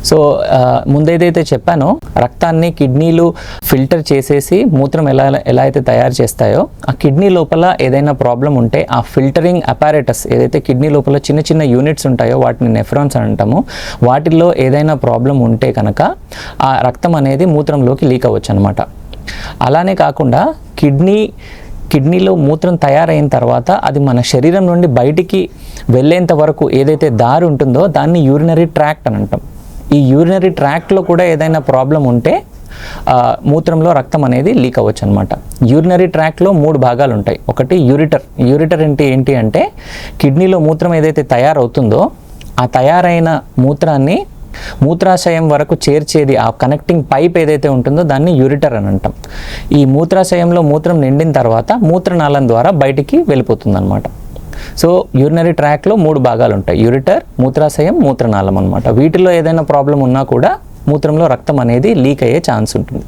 So ముందేదైతే చెప్పానో రక్తాన్ని కిడ్నీలు ఫిల్టర్ చేసేసి మూత్రం ఎలా అయితే తయారు చేస్తాయో ఆ కిడ్నీ లోపల ఏదైనా ప్రాబ్లం ఉంటే ఆ ఫిల్టరింగ్ అపారేటస్ ఏదైతే కిడ్నీ లోపల చిన్న చిన్న యూనిట్స్ ఉంటాయో వాటిని నెఫ్రాన్స్ అని అంటాము. వాటిల్లో ఏదైనా ప్రాబ్లం ఉంటే కనుక ఆ రక్తం అనేది మూత్రంలోకి లీక్ అవ్వచ్చు అనమాట. అలానే కాకుండా కిడ్నీలో మూత్రం తయారైన తర్వాత అది మన శరీరం నుండి బయటికి వెళ్ళేంత వరకు ఏదైతే దారి ఉంటుందో దాన్ని యూరినరీ ట్రాక్ట్ అని అంటాం. ఈ యూరినరీ ట్రాక్ట్లో కూడా ఏదైనా ప్రాబ్లం ఉంటే మూత్రంలో రక్తం అనేది లీక్ అవ్వచ్చు అనమాట. యూరినరీ ట్రాక్ట్లో 3 భాగాలు ఉంటాయి. ఒకటి యూరిటర్ ఏంటి అంటే కిడ్నీలో మూత్రం ఏదైతే తయారవుతుందో ఆ తయారైన మూత్రాన్ని మూత్రాశయం వరకు చేర్చేది ఆ కనెక్టింగ్ పైప్ ఏదైతే ఉంటుందో దాన్ని యూరిటర్ అని అంటాం. ఈ మూత్రాశయంలో మూత్రం నిండిన తర్వాత మూత్రనాళం ద్వారా బయటికి వెళ్ళిపోతుంది అనమాట. సో యూరినరీ ట్రాక్లో 3 భాగాలు ఉంటాయి: యూరిటర్, మూత్రాశయం, మూత్రనాళం అనమాట. వీటిలో ఏదైనా ప్రాబ్లం ఉన్నా కూడా మూత్రంలో రక్తం అనేది లీక్ అయ్యే ఛాన్స్ ఉంటుంది.